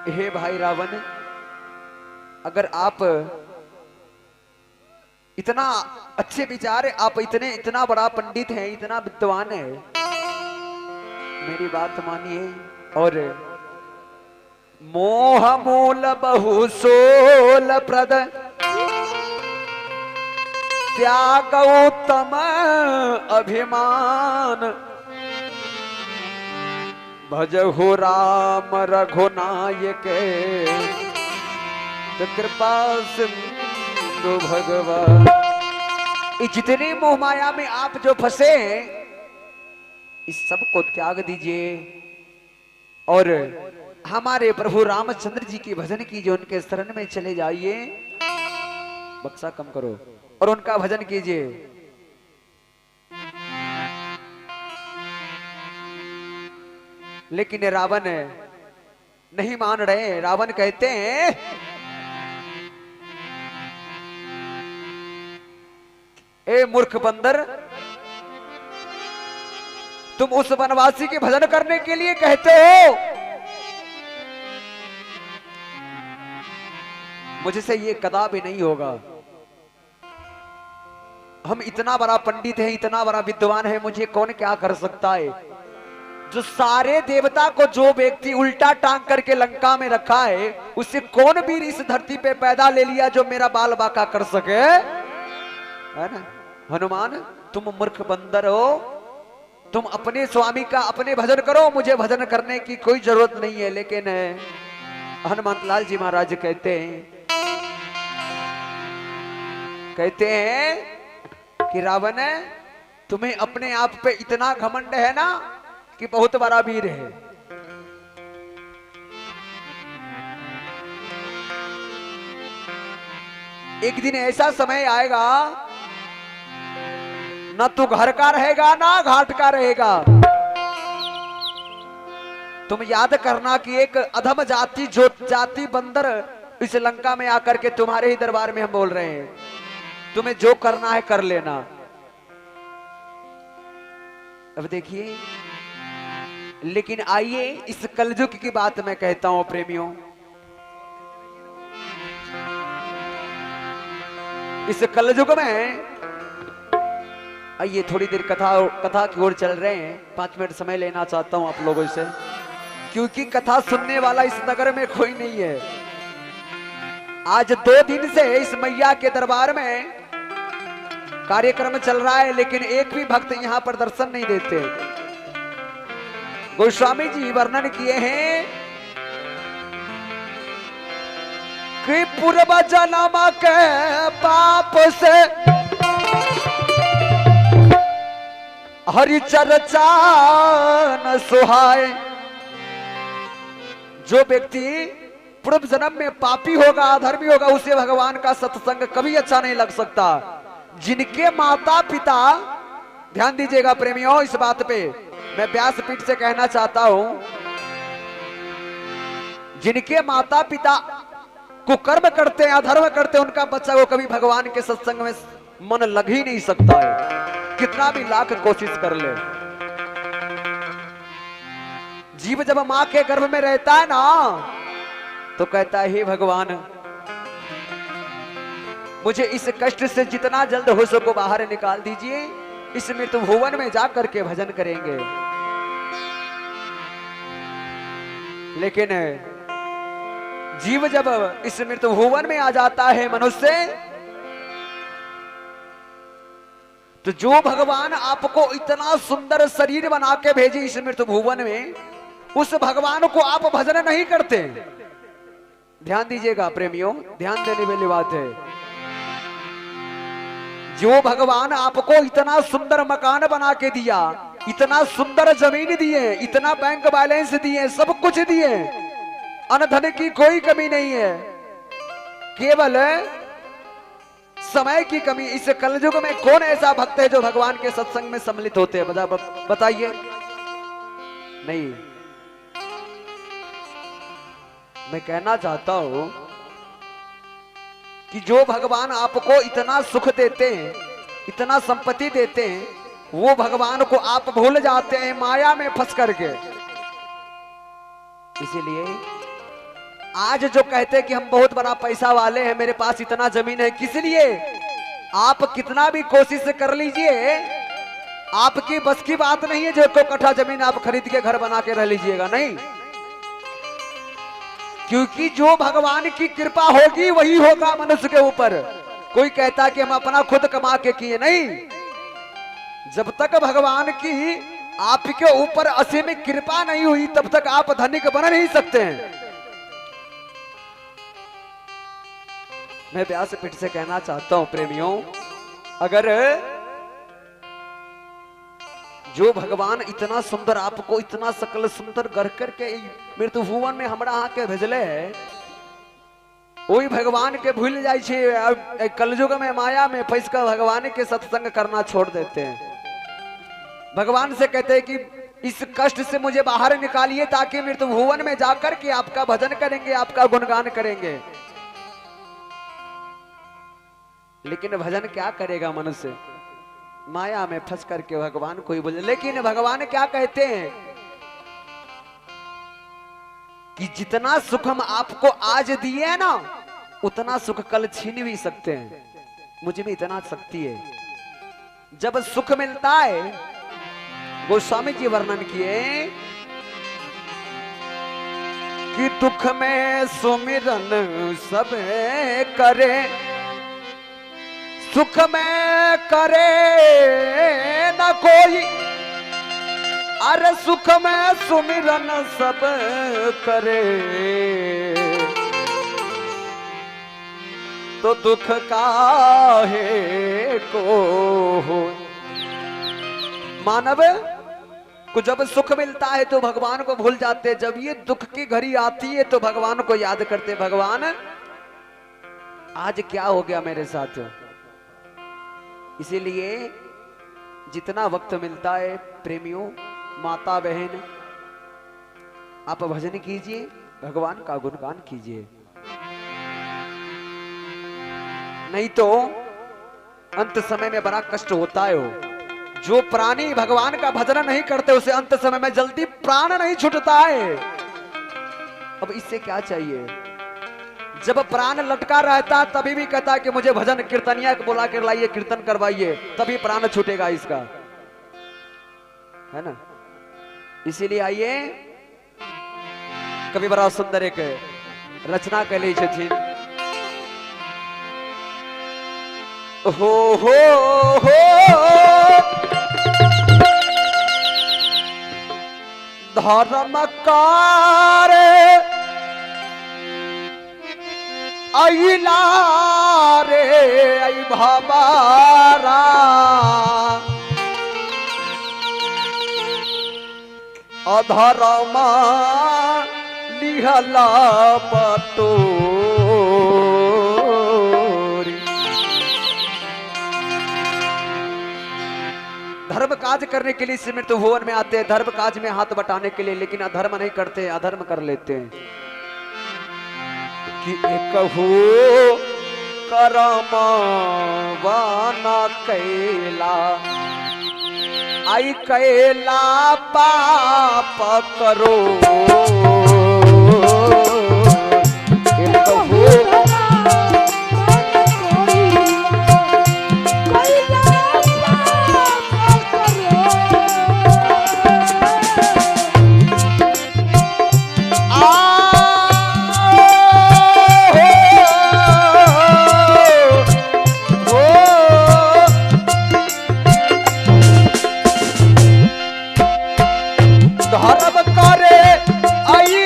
हे भाई रावण, अगर आप इतना अच्छे विचार है, आप इतना बड़ा पंडित हैं, इतना विद्वान है, मेरी बात मानिए और मोह मूल बहु सोल प्रद त्याग उत्तम अभिमान भजहु राम रघुनायक तो कृपा सिंधु भगवान। जितनी मोह माया में आप जो फंसे हैं, इस सब को त्याग दीजिए और हमारे प्रभु रामचंद्र जी की भजन कीजिए, उनके शरण में चले जाइए। बक्सा कम करो और उनका भजन कीजिए। लेकिन रावण नहीं मान रहे। रावण कहते हैं ए मूर्ख बंदर, तुम उस वनवासी के भजन करने के लिए कहते हो, मुझसे ये कदापि नहीं होगा। हम इतना बड़ा पंडित है, इतना बड़ा विद्वान है, मुझे कौन क्या कर सकता है। जो सारे देवता को जो व्यक्ति उल्टा टांग करके लंका में रखा है, उससे कौन वीर इस धरती पे पैदा ले लिया जो मेरा बाल बाका कर सके, है ना। हनुमान, तुम मूर्ख बंदर हो, तुम अपने स्वामी का अपने भजन करो, मुझे भजन करने की कोई जरूरत नहीं है। लेकिन हनुमंत लाल जी महाराज कहते हैं कि रावण, तुम्हें अपने आप पे इतना घमंड है ना कि बहुत बड़ा वीर है। एक दिन ऐसा समय आएगा, ना तू घर का रहेगा ना घाट का रहेगा। तुम याद करना कि एक अधम जाति जो जाति बंदर इस लंका में आकर के तुम्हारे ही दरबार में हम बोल रहे हैं, तुम्हें जो करना है कर लेना। अब देखिए, लेकिन आइए इस कलयुग की बात मैं कहता हूं प्रेमियों। इस कलयुग में आइए थोड़ी देर कथा की ओर चल रहे हैं। 5 मिनट समय लेना चाहता हूं आप लोगों से, क्योंकि कथा सुनने वाला इस नगर में कोई नहीं है। आज 2 दिन से इस मैया के दरबार में कार्यक्रम चल रहा है, लेकिन एक भी भक्त यहां पर दर्शन नहीं देते। गोस्वामी जी वर्णन किए हैं कि पूर्व जन्म के पाप से हरि चर्चा न सुहाए। जो व्यक्ति पूर्व जन्म में पापी होगा, अधर्मी होगा, उसे भगवान का सत्संग कभी अच्छा नहीं लग सकता। जिनके माता पिता, ध्यान दीजिएगा प्रेमियों इस बात पे, मैं व्यासपीठ से कहना चाहता हूं, जिनके माता पिता कुकर्म करते हैं, अधर्म करते हैं, उनका बच्चा को कभी भगवान के सत्संग में मन लग ही नहीं सकता है, कितना भी लाख कोशिश कर ले। जीव जब मां के गर्भ में रहता है ना, तो कहता है हे भगवान, मुझे इस कष्ट से जितना जल्द हो सको बाहर निकाल दीजिए। इस मृत्यु भुवन में जाकर के भजन करेंगे। लेकिन जीव जब इस मृत्यु भुवन में आ जाता है मनुष्य, तो जो भगवान आपको इतना सुंदर शरीर बना के भेजे इस मृत्यु भुवन में, उस भगवान को आप भजन नहीं करते। ध्यान दीजिएगा प्रेमियों, ध्यान देने वाली बात है। जो भगवान आपको इतना सुंदर मकान बना के दिया, इतना सुंदर जमीन दिए, इतना बैंक बैलेंस दिए, सब कुछ दिए, अन्न धन की कोई कमी नहीं है, केवल समय की कमी। इस कलयुग में कौन ऐसा भक्त है जो भगवान के सत्संग में सम्मिलित होते हैं? बताइए। नहीं, मैं कहना चाहता हूं कि जो भगवान आपको इतना सुख देते हैं, इतना संपत्ति देते हैं, वो भगवान को आप भूल जाते हैं माया में फंस करके। इसीलिए आज जो कहते हैं कि हम बहुत बड़ा पैसा वाले हैं, मेरे पास इतना जमीन है, किस लिए? आप कितना भी कोशिश कर लीजिए, आपकी बस की बात नहीं है जो 1 कट्ठा जमीन आप खरीद के घर बना के रह लीजिएगा, नहीं। क्योंकि जो भगवान की कृपा होगी वही होगा मनुष्य के ऊपर। कोई कहता कि हम अपना खुद कमा के किए, नहीं। जब तक भगवान की आपके ऊपर असीम कृपा नहीं हुई तब तक आप धनिक बन नहीं सकते हैं। मैं व्यासपीठ से कहना चाहता हूं प्रेमियों, अगर जो भगवान इतना सुंदर आपको इतना सकल सुंदर कर करके मृत्यु भुवन में हमरा आके भेजले है, वही भगवान के भूल जाए, कलयुग में माया में फंस कर भगवान के सत्संग करना छोड़ देते हैं। भगवान से कहते हैं कि इस कष्ट से मुझे बाहर निकालिए ताकि मृत्यु भुवन में जाकर के आपका भजन करेंगे, आपका गुणगान करेंगे। लेकिन भजन क्या करेगा मनुष्य? माया में फंस करके भगवान को ही बोले। लेकिन भगवान क्या कहते हैं कि जितना सुख हम आपको आज दिए है ना, उतना सुख कल छीन भी सकते हैं। मुझे भी इतना शक्ति है। जब सुख मिलता है, गोस्वामी जी वर्णन किए कि दुख में सुमिरन सब करे, सुख में करे न कोई, अरे सुख में सुमिरन सब करे, तो दुख काहे को हो। मानव को जब सुख मिलता है तो भगवान को भूल जाते, जब ये दुख की घड़ी आती है तो भगवान को याद करते, भगवान आज क्या हो गया मेरे साथ। इसीलिए जितना वक्त मिलता है प्रेमियों, माता बहन, आप भजन कीजिए, भगवान का गुणगान कीजिए। नहीं तो अंत समय में बड़ा कष्ट होता है। जो प्राणी भगवान का भजन नहीं करते उसे अंत समय में जल्दी प्राण नहीं छूटता है। अब इससे क्या चाहिए? जब प्राण लटका रहता तभी भी कहता कि मुझे भजन कीर्तनिया को बुला कर लाइए, कीर्तन करवाइए, तभी प्राण छूटेगा इसका, है ना। इसीलिए आइए, कवि बड़ा सुंदर एक रचना कर ली थी। हो धर्मकार अइला रे आई भवारा, अधर्मा लिहला बटोरी। धर्म काज करने के लिए इस मृत्यु भुवन में आते हैं, धर्म काज में हाथ बटाने के लिए, लेकिन अधर्म नहीं करते, अधर्म कर लेते हैं। कि एक हो करम वाना कैला, आई कैला पाप करो। एक हो धर्म करे आई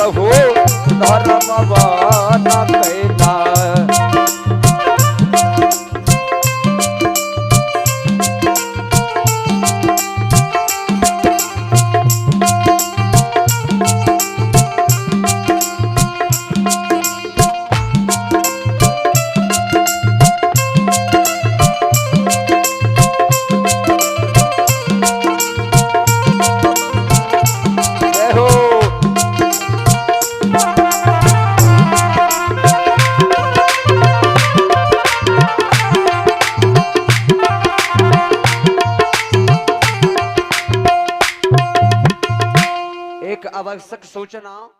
प्रभु धर्मवान कैला। एक आवश्यक सूचना।